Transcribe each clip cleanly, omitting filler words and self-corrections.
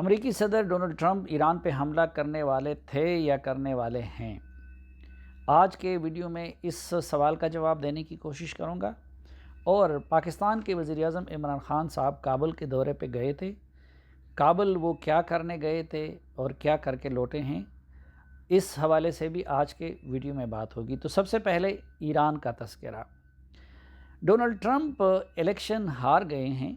امریکی صدر Donald Trump Iran پہ حملہ کرنے والے تھے یا کرنے والے ہیں؟ آج کے ویڈیو میں اس سوال کا جواب دینے کی کوشش کروں گا، اور پاکستان کے وزیر اعظم عمران خان صاحب کابل کے دورے پہ گئے تھے۔ کابل وہ کیا کرنے گئے تھے اور کیا کر کے لوٹے ہیں، اس حوالے سے بھی آج کے ویڈیو میں بات ہوگی۔ تو سب سے پہلے ایران کا تذکرہ۔ ڈونلڈ ٹرمپ الیکشن ہار گئے ہیں،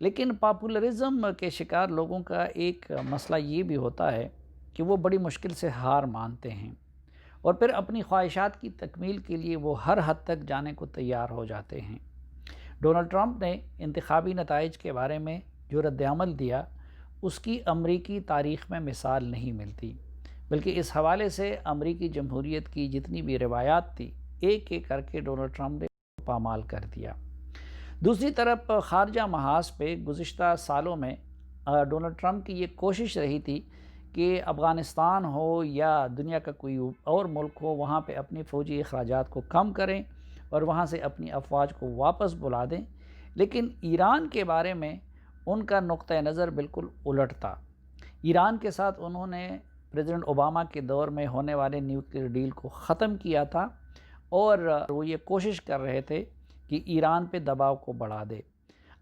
لیکن پاپولرزم کے شکار لوگوں کا ایک مسئلہ یہ بھی ہوتا ہے کہ وہ بڑی مشکل سے ہار مانتے ہیں، اور پھر اپنی خواہشات کی تکمیل کے لیے وہ ہر حد تک جانے کو تیار ہو جاتے ہیں۔ ڈونلڈ ٹرمپ نے انتخابی نتائج کے بارے میں جو رد عمل دیا، اس کی امریکی تاریخ میں مثال نہیں ملتی، بلکہ اس حوالے سے امریکی جمہوریت کی جتنی بھی روایات تھی، ایک ایک کر کے ڈونلڈ ٹرمپ نے پامال کر دیا۔ دوسری طرف خارجہ محاذ پہ گزشتہ سالوں میں ڈونلڈ ٹرمپ کی یہ کوشش رہی تھی کہ افغانستان ہو یا دنیا کا کوئی اور ملک ہو، وہاں پہ اپنی فوجی اخراجات کو کم کریں اور وہاں سے اپنی افواج کو واپس بلا دیں، لیکن ایران کے بارے میں ان کا نقطہ نظر بالکل الٹ تھا۔ ایران کے ساتھ انہوں نے پریزیڈنٹ اوباما کے دور میں ہونے والے نیوکلیئر ڈیل کو ختم کیا تھا، اور وہ یہ کوشش کر رہے تھے کہ ایران پہ دباؤ کو بڑھا دے۔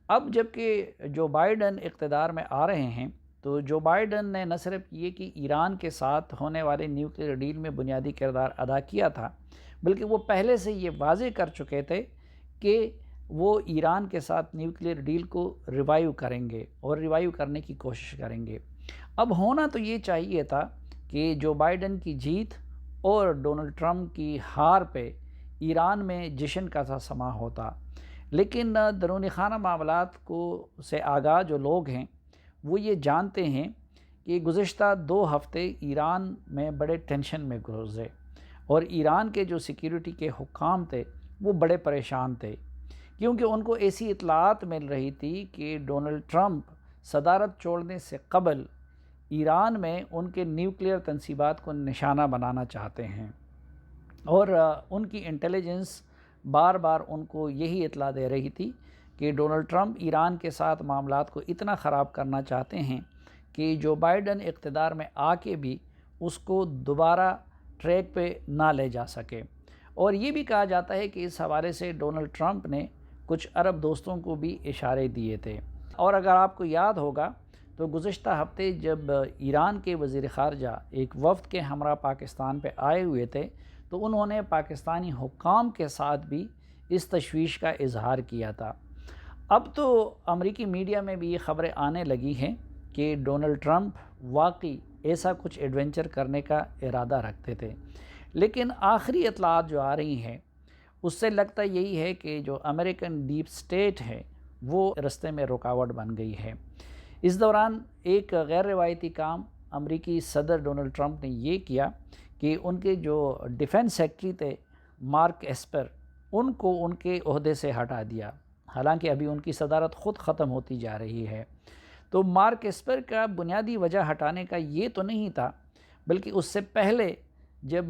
اب جب کہ جو بائیڈن اقتدار میں آ رہے ہیں، تو جو بائیڈن نے نہ صرف یہ کہ ایران کے ساتھ ہونے والے نیوکلیئر ڈیل میں بنیادی کردار ادا کیا تھا، بلکہ وہ پہلے سے یہ واضح کر چکے تھے کہ وہ ایران کے ساتھ نیوکلیئر ڈیل کو ریوائیو کریں گے اور ریوائیو کرنے کی کوشش کریں گے۔ اب ہونا تو یہ چاہیے تھا کہ جو بائیڈن کی جیت اور ڈونلڈ ٹرمپ کی ہار پہ ایران میں جشن کا سا سما ہوتا، لیکن درونی خانہ معاملات سے آگاہ جو لوگ ہیں وہ یہ جانتے ہیں کہ گزشتہ 2 ہفتے ایران میں بڑے ٹینشن میں گزرے، اور ایران کے جو سیکیورٹی کے حکام تھے وہ بڑے پریشان تھے، کیونکہ ان کو ایسی اطلاعات مل رہی تھی کہ ڈونلڈ ٹرمپ صدارت چھوڑنے سے قبل ایران میں ان کے نیوکلیئر تنصیبات کو نشانہ بنانا چاہتے ہیں، اور ان کی انٹیلیجنس بار بار ان کو یہی اطلاع دے رہی تھی کہ ڈونلڈ ٹرمپ ایران کے ساتھ معاملات کو اتنا خراب کرنا چاہتے ہیں کہ جو بائیڈن اقتدار میں آ کے بھی اس کو دوبارہ ٹریک پہ نہ لے جا سکے۔ اور یہ بھی کہا جاتا ہے کہ اس حوالے سے ڈونلڈ ٹرمپ نے کچھ عرب دوستوں کو بھی اشارے دیے تھے۔ اور اگر آپ کو یاد ہوگا تو گزشتہ ہفتے جب ایران کے وزیر خارجہ ایک وفد کے ہمراہ پاکستان پہ آئے ہوئے تھے، تو انہوں نے پاکستانی حکام کے ساتھ بھی اس تشویش کا اظہار کیا تھا۔ اب تو امریکی میڈیا میں بھی یہ خبریں آنے لگی ہیں کہ ڈونلڈ ٹرمپ واقعی ایسا کچھ ایڈونچر کرنے کا ارادہ رکھتے تھے، لیکن آخری اطلاعات جو آ رہی ہیں اس سے لگتا یہی ہے کہ جو امریکن ڈیپ سٹیٹ ہے وہ رستے میں رکاوٹ بن گئی ہے۔ اس دوران ایک غیر روایتی کام امریکی صدر ڈونلڈ ٹرمپ نے یہ کیا کہ ان کے جو ڈیفنس سیکٹری تھے مارک ایسپر، ان کو ان کے عہدے سے ہٹا دیا، حالانکہ ابھی ان کی صدارت خود ختم ہوتی جا رہی ہے۔ تو مارک ایسپر کا بنیادی وجہ ہٹانے کا یہ تو نہیں تھا، بلکہ اس سے پہلے جب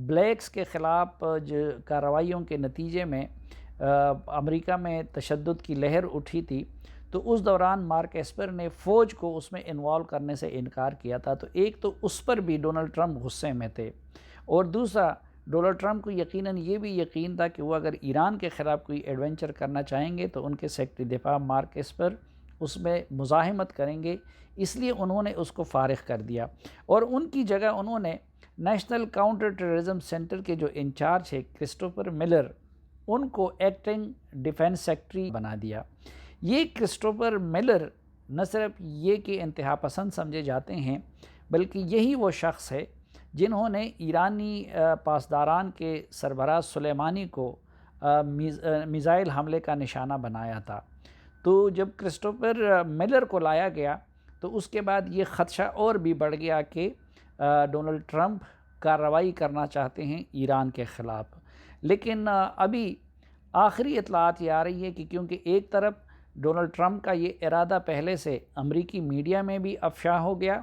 بلیکس کے خلاف کارروائیوں کے نتیجے میں امریکہ میں تشدد کی لہر اٹھی تھی، تو اس دوران مارک ایسپر نے فوج کو اس میں انوالو کرنے سے انکار کیا تھا۔ تو ایک تو اس پر بھی ڈونلڈ ٹرمپ غصے میں تھے، اور دوسرا ڈونلڈ ٹرمپ کو یقیناً یہ بھی یقین تھا کہ وہ اگر ایران کے خلاف کوئی ایڈونچر کرنا چاہیں گے تو ان کے سیکرٹری دفاع مارک ایسپر اس میں مزاحمت کریں گے، اس لیے انہوں نے اس کو فارغ کر دیا، اور ان کی جگہ انہوں نے نیشنل کاؤنٹر ٹیررزم سینٹر کے جو انچارج ہے کرسٹوفر ملر، ان کو ایکٹنگ ڈیفنس سیکرٹری بنا دیا۔ یہ کرسٹوفر ملر نہ صرف یہ کہ انتہا پسند سمجھے جاتے ہیں، بلکہ یہی وہ شخص ہے جنہوں نے ایرانی پاسداران کے سربراہ سلیمانی کو میزائل حملے کا نشانہ بنایا تھا۔ تو جب کرسٹوفر ملر کو لایا گیا تو اس کے بعد یہ خدشہ اور بھی بڑھ گیا کہ ڈونلڈ ٹرمپ کارروائی کرنا چاہتے ہیں ایران کے خلاف۔ لیکن ابھی آخری اطلاعات یہ آ رہی ہے کہ کیونکہ ایک طرف ڈونلڈ ٹرمپ کا یہ ارادہ پہلے سے امریکی میڈیا میں بھی افشا ہو گیا،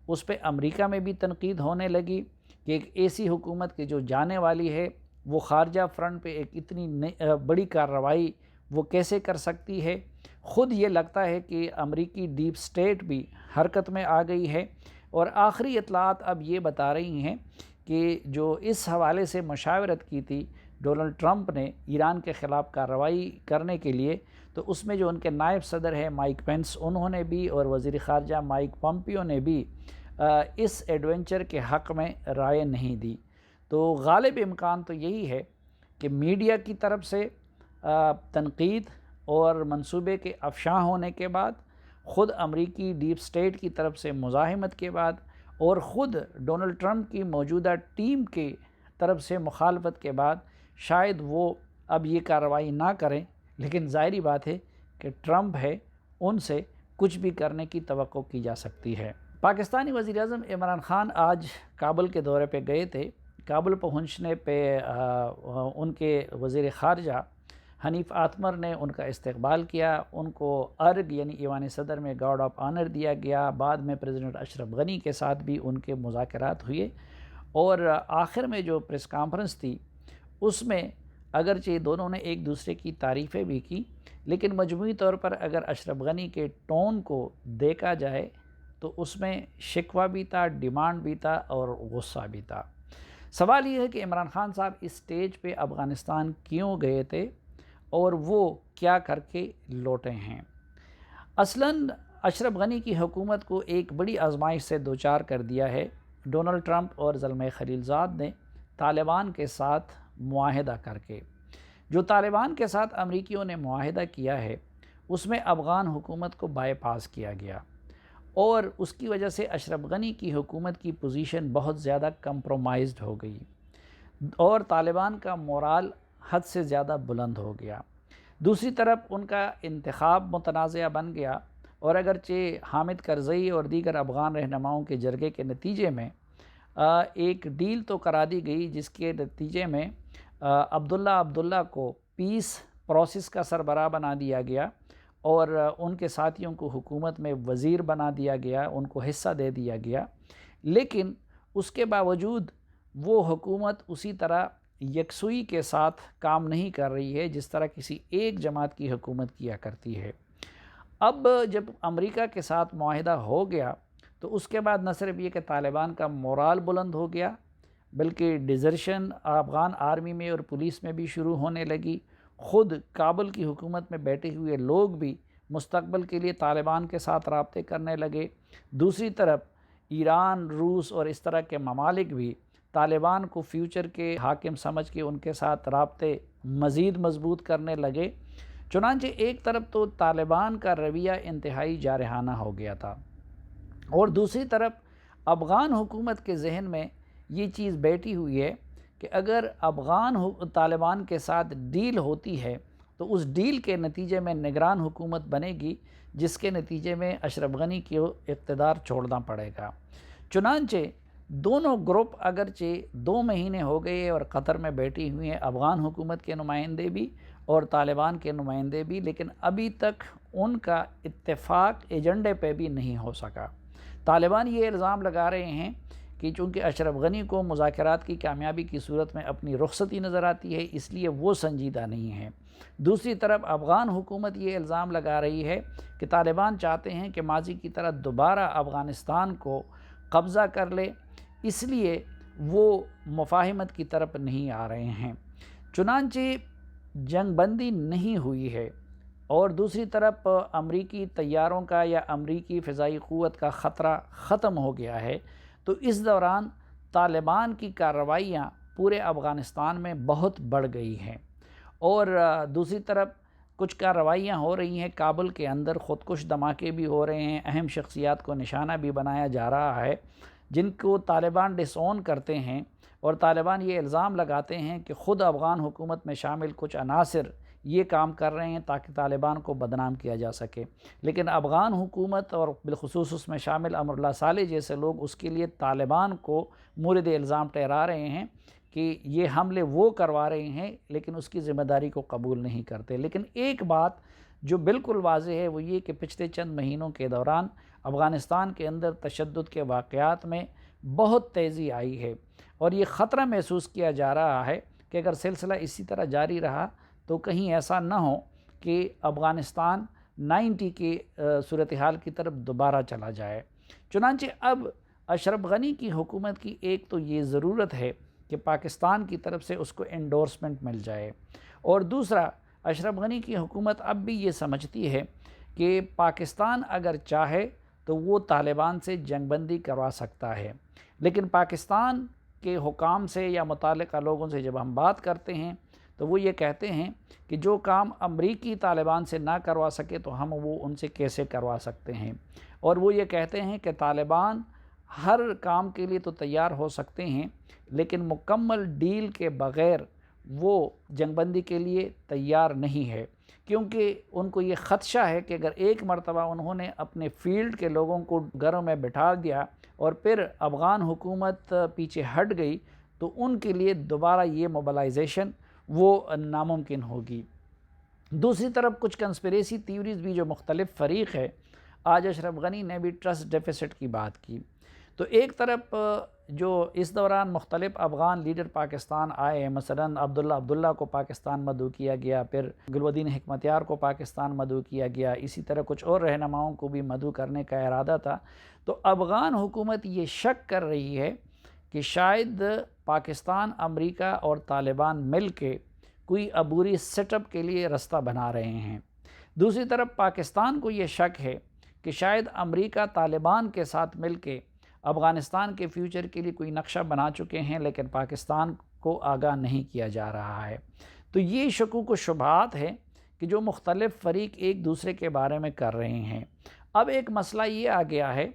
اس پہ امریکہ میں بھی تنقید ہونے لگی کہ ایک ایسی حکومت کی جو جانے والی ہے وہ خارجہ فرنٹ پہ ایک اتنی بڑی کارروائی وہ کیسے کر سکتی ہے؟ خود یہ لگتا ہے کہ امریکی ڈیپ سٹیٹ بھی حرکت میں آ گئی ہے، اور آخری اطلاعات اب یہ بتا رہی ہیں کہ جو اس حوالے سے مشاورت کی تھی ڈونلڈ ٹرمپ نے ایران کے خلاف کارروائی کرنے کے لیے، تو اس میں جو ان کے نائب صدر ہیں مائک پینس، انہوں نے بھی، اور وزیر خارجہ مائک پومپیو نے بھی اس ایڈونچر کے حق میں رائے نہیں دی۔ تو غالب امکان تو یہی ہے کہ میڈیا کی طرف سے تنقید اور منصوبے کے افشاں ہونے کے بعد، خود امریکی ڈیپ سٹیٹ کی طرف سے مزاحمت کے بعد، اور خود ڈونلڈ ٹرمپ کی موجودہ ٹیم کی طرف سے مخالفت کے بعد، شاید وہ اب یہ کارروائی نہ کریں، لیکن ظاہری بات ہے کہ ٹرمپ ہے، ان سے کچھ بھی کرنے کی توقع کی جا سکتی ہے۔ پاکستانی وزیر اعظم عمران خان آج کابل کے دورے پہ گئے تھے۔ کابل پہنچنے پہ ان کے وزیر خارجہ حنیف آتمر نے ان کا استقبال کیا، ان کو ارگ یعنی ایوان صدر میں گارڈ آف آنر دیا گیا۔ بعد میں پریزیڈنٹ اشرف غنی کے ساتھ بھی ان کے مذاکرات ہوئے، اور آخر میں جو پریس کانفرنس تھی اس میں اگرچہ دونوں نے ایک دوسرے کی تعریفیں بھی کی، لیکن مجموعی طور پر اگر اشرف غنی کے ٹون کو دیکھا جائے تو اس میں شکوہ بھی تھا، ڈیمانڈ بھی تھا، اور غصہ بھی تھا۔ سوال یہ ہے کہ عمران خان صاحب اس سٹیج پہ افغانستان کیوں گئے تھے اور وہ کیا کر کے لوٹے ہیں؟ اصلاً اشرف غنی کی حکومت کو ایک بڑی آزمائش سے دوچار کر دیا ہے ڈونلڈ ٹرمپ اور زلمے خلیلزاد نے طالبان کے ساتھ معاہدہ کر کے۔ جو طالبان کے ساتھ امریکیوں نے معاہدہ کیا ہے اس میں افغان حکومت کو بائی پاس کیا گیا، اور اس کی وجہ سے اشرف غنی کی حکومت کی پوزیشن بہت زیادہ کمپرومائزڈ ہو گئی، اور طالبان کا مورال حد سے زیادہ بلند ہو گیا۔ دوسری طرف ان کا انتخاب متنازع بن گیا، اور اگرچہ حامد کرزئی اور دیگر افغان رہنماؤں کے جرگے کے نتیجے میں ایک ڈیل تو کرا دی گئی، جس کے نتیجے میں عبداللہ کو پیس پروسیس کا سربراہ بنا دیا گیا، اور ان کے ساتھیوں کو حکومت میں وزیر بنا دیا گیا، ان کو حصہ دے دیا گیا، لیکن اس کے باوجود وہ حکومت اسی طرح یکسوئی کے ساتھ کام نہیں کر رہی ہے جس طرح کسی ایک جماعت کی حکومت کیا کرتی ہے۔ اب جب امریکہ کے ساتھ معاہدہ ہو گیا تو اس کے بعد نہ صرف یہ کہ طالبان کا مورال بلند ہو گیا، بلکہ ڈیزرشن افغان آرمی میں اور پولیس میں بھی شروع ہونے لگی۔ خود کابل کی حکومت میں بیٹھے ہوئے لوگ بھی مستقبل کے لیے طالبان کے ساتھ رابطے کرنے لگے۔ دوسری طرف ایران، روس اور اس طرح کے ممالک بھی طالبان کو فیوچر کے حاکم سمجھ کے ان کے ساتھ رابطے مزید مضبوط کرنے لگے۔ چنانچہ ایک طرف تو طالبان کا رویہ انتہائی جارحانہ ہو گیا تھا، اور دوسری طرف افغان حکومت کے ذہن میں یہ چیز بیٹھی ہوئی ہے کہ اگر افغان طالبان کے ساتھ ڈیل ہوتی ہے تو اس ڈیل کے نتیجے میں نگران حکومت بنے گی، جس کے نتیجے میں اشرف غنی کو اقتدار چھوڑنا پڑے گا۔ چنانچہ دونوں گروپ اگرچہ 2 مہینے ہو گئے اور قطر میں بیٹھی ہوئی ہیں، افغان حکومت کے نمائندے بھی اور طالبان کے نمائندے بھی، لیکن ابھی تک ان کا اتفاق ایجنڈے پہ بھی نہیں ہو سکا۔ طالبان یہ الزام لگا رہے ہیں کہ چونکہ اشرف غنی کو مذاکرات کی کامیابی کی صورت میں اپنی رخصتی نظر آتی ہے، اس لیے وہ سنجیدہ نہیں ہیں۔ دوسری طرف افغان حکومت یہ الزام لگا رہی ہے کہ طالبان چاہتے ہیں کہ ماضی کی طرح دوبارہ افغانستان کو قبضہ کر لے، اس لیے وہ مفاہمت کی طرف نہیں آ رہے ہیں۔ چنانچہ جنگ بندی نہیں ہوئی ہے، اور دوسری طرف امریکی طیاروں کا یا امریکی فضائی قوت کا خطرہ ختم ہو گیا ہے، تو اس دوران طالبان کی کارروائیاں پورے افغانستان میں بہت بڑھ گئی ہیں، اور دوسری طرف کچھ کارروائیاں ہو رہی ہیں کابل کے اندر، خودکش دھماکے بھی ہو رہے ہیں، اہم شخصیات کو نشانہ بھی بنایا جا رہا ہے جن کو طالبان ڈس اون کرتے ہیں، اور طالبان یہ الزام لگاتے ہیں کہ خود افغان حکومت میں شامل کچھ عناصر یہ کام کر رہے ہیں تاکہ طالبان کو بدنام کیا جا سکے، لیکن افغان حکومت اور بالخصوص اس میں شامل امر اللہ صالح جیسے لوگ اس کے لیے طالبان کو مورد الزام ٹھہرا رہے ہیں کہ یہ حملے وہ کروا رہے ہیں، لیکن اس کی ذمہ داری کو قبول نہیں کرتے۔ لیکن ایک بات جو بالکل واضح ہے وہ یہ کہ پچھلے چند مہینوں کے دوران افغانستان کے اندر تشدد کے واقعات میں بہت تیزی آئی ہے، اور یہ خطرہ محسوس کیا جا رہا ہے کہ اگر سلسلہ اسی طرح جاری رہا تو کہیں ایسا نہ ہو کہ افغانستان 90 کے صورتحال کی طرف دوبارہ چلا جائے۔ چنانچہ اب اشرف غنی کی حکومت کی ایک تو یہ ضرورت ہے کہ پاکستان کی طرف سے اس کو انڈورسمنٹ مل جائے، اور دوسرا اشرف غنی کی حکومت اب بھی یہ سمجھتی ہے کہ پاکستان اگر چاہے تو وہ طالبان سے جنگ بندی کروا سکتا ہے، لیکن پاکستان کے حکام سے یا متعلقہ لوگوں سے جب ہم بات کرتے ہیں تو وہ یہ کہتے ہیں کہ جو کام امریکی طالبان سے نہ کروا سکے تو ہم وہ ان سے کیسے کروا سکتے ہیں، اور وہ یہ کہتے ہیں کہ طالبان ہر کام کے لیے تو تیار ہو سکتے ہیں لیکن مکمل ڈیل کے بغیر وہ جنگ بندی کے لیے تیار نہیں ہے، کیونکہ ان کو یہ خدشہ ہے کہ اگر ایک مرتبہ انہوں نے اپنے فیلڈ کے لوگوں کو گھروں میں بٹھا دیا اور پھر افغان حکومت پیچھے ہٹ گئی تو ان کے لیے دوبارہ یہ موبلائزیشن وہ ناممکن ہوگی۔ دوسری طرف کچھ کنسپریسی تھیوریز بھی جو مختلف فریق ہے، آج اشرف غنی نے بھی ٹرسٹ ڈیفیسٹ کی بات کی، تو ایک طرف جو اس دوران مختلف افغان لیڈر پاکستان آئے، مثلا عبداللہ کو پاکستان مدعو کیا گیا، پھر گلودین حکمتیار کو پاکستان مدعو کیا گیا، اسی طرح کچھ اور رہنماؤں کو بھی مدعو کرنے کا ارادہ تھا، تو افغان حکومت یہ شک کر رہی ہے کہ شاید پاکستان، امریکہ اور طالبان مل کے کوئی عبوری سیٹ اپ کے لیے رستہ بنا رہے ہیں۔ دوسری طرف پاکستان کو یہ شک ہے کہ شاید امریکہ طالبان کے ساتھ مل کے افغانستان کے فیوچر کے لیے کوئی نقشہ بنا چکے ہیں لیکن پاکستان کو آگاہ نہیں کیا جا رہا ہے۔ تو یہ شکوک و شبہات ہے کہ جو مختلف فریق ایک دوسرے کے بارے میں کر رہے ہیں۔ اب ایک مسئلہ یہ آ گیا ہے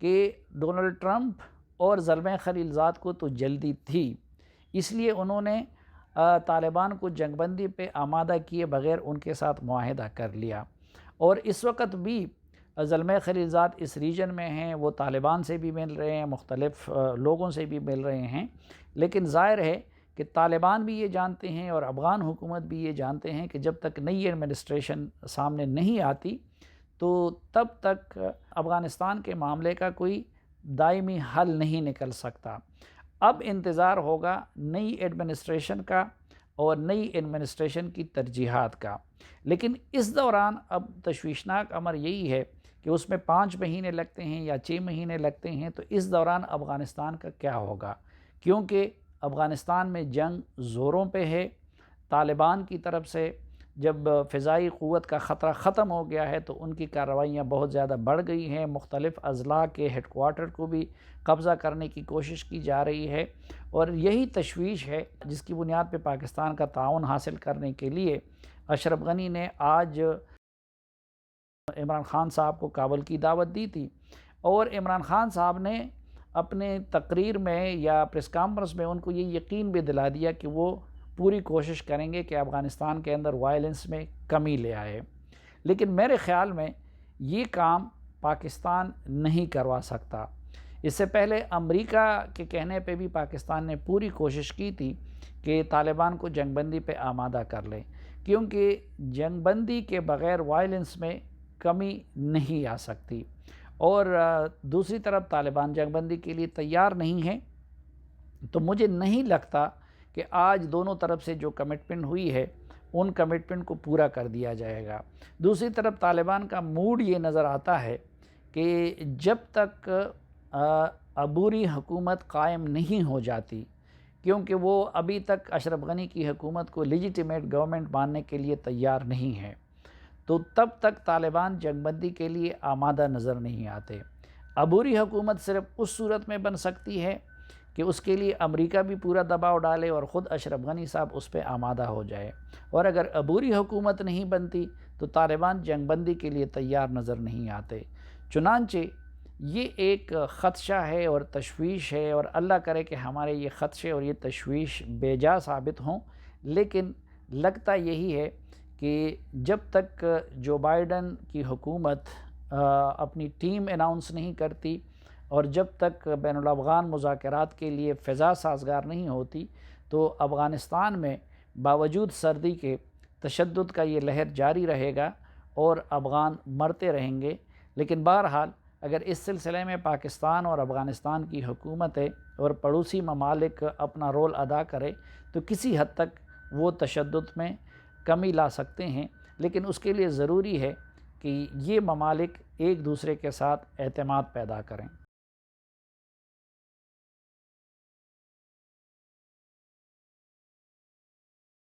کہ ڈونلڈ ٹرمپ اور زلمے خلیلزاد کو تو جلدی تھی، اس لیے انہوں نے طالبان کو جنگ بندی پہ آمادہ کیے بغیر ان کے ساتھ معاہدہ کر لیا، اور اس وقت بھی زلمے خلیلزاد اس ریجن میں ہیں، وہ طالبان سے بھی مل رہے ہیں، مختلف لوگوں سے بھی مل رہے ہیں، لیکن ظاہر ہے کہ طالبان بھی یہ جانتے ہیں اور افغان حکومت بھی یہ جانتے ہیں کہ جب تک نئی ایڈمنسٹریشن سامنے نہیں آتی تو تب تک افغانستان کے معاملے کا کوئی دائمی حل نہیں نکل سکتا۔ اب انتظار ہوگا نئی ایڈمنسٹریشن کا اور نئی ایڈمنسٹریشن کی ترجیحات کا، لیکن اس دوران اب تشویشناک امر یہی ہے کہ اس میں 5 مہینے لگتے ہیں یا 6 مہینے لگتے ہیں، تو اس دوران افغانستان کا کیا ہوگا، کیونکہ افغانستان میں جنگ زوروں پہ ہے۔ طالبان کی طرف سے جب فضائی قوت کا خطرہ ختم ہو گیا ہے تو ان کی کارروائیاں بہت زیادہ بڑھ گئی ہیں، مختلف اضلاع کے ہیڈ کوارٹر کو بھی قبضہ کرنے کی کوشش کی جا رہی ہے، اور یہی تشویش ہے جس کی بنیاد پہ پاکستان کا تعاون حاصل کرنے کے لیے اشرف غنی نے آج عمران خان صاحب کو کابل کی دعوت دی تھی، اور عمران خان صاحب نے اپنے تقریر میں یا پریس کانفرنس میں ان کو یہ یقین بھی دلا دیا کہ وہ پوری کوشش کریں گے کہ افغانستان کے اندر وائلنس میں کمی لے آئے، لیکن میرے خیال میں یہ کام پاکستان نہیں کروا سکتا۔ اس سے پہلے امریکہ کے کہنے پہ بھی پاکستان نے پوری کوشش کی تھی کہ طالبان کو جنگ بندی پہ آمادہ کر لے، کیونکہ جنگ بندی کے بغیر وائلنس میں کمی نہیں آ سکتی، اور دوسری طرف طالبان جنگ بندی کے لیے تیار نہیں ہے، تو مجھے نہیں لگتا کہ آج دونوں طرف سے جو کمٹمنٹ ہوئی ہے ان کمٹمنٹ کو پورا کر دیا جائے گا۔ دوسری طرف طالبان کا موڈ یہ نظر آتا ہے کہ جب تک عبوری حکومت قائم نہیں ہو جاتی، کیونکہ وہ ابھی تک اشرف غنی کی حکومت کو لیجیٹیمیٹ گورنمنٹ ماننے کے لیے تیار نہیں ہے، تو تب تک طالبان جنگ بندی کے لیے آمادہ نظر نہیں آتے۔ عبوری حکومت صرف اس صورت میں بن سکتی ہے کہ اس کے لیے امریکہ بھی پورا دباؤ ڈالے اور خود اشرف غنی صاحب اس پہ آمادہ ہو جائے، اور اگر عبوری حکومت نہیں بنتی تو طالبان جنگ بندی کے لیے تیار نظر نہیں آتے۔ چنانچہ یہ ایک خدشہ ہے اور تشویش ہے، اور اللہ کرے کہ ہمارے یہ خدشے اور یہ تشویش بے جا ثابت ہوں، لیکن لگتا یہی ہے کہ جب تک جو بائیڈن کی حکومت اپنی ٹیم اناؤنس نہیں کرتی اور جب تک بین الافغان مذاکرات کے لیے فضا سازگار نہیں ہوتی تو افغانستان میں باوجود سردی کے تشدد کا یہ لہر جاری رہے گا اور افغان مرتے رہیں گے۔ لیکن بہرحال اگر اس سلسلے میں پاکستان اور افغانستان کی حکومتیں اور پڑوسی ممالک اپنا رول ادا کرے تو کسی حد تک وہ تشدد میں کمی لا سکتے ہیں، لیکن اس کے لیے ضروری ہے کہ یہ ممالک ایک دوسرے کے ساتھ اعتماد پیدا کریں۔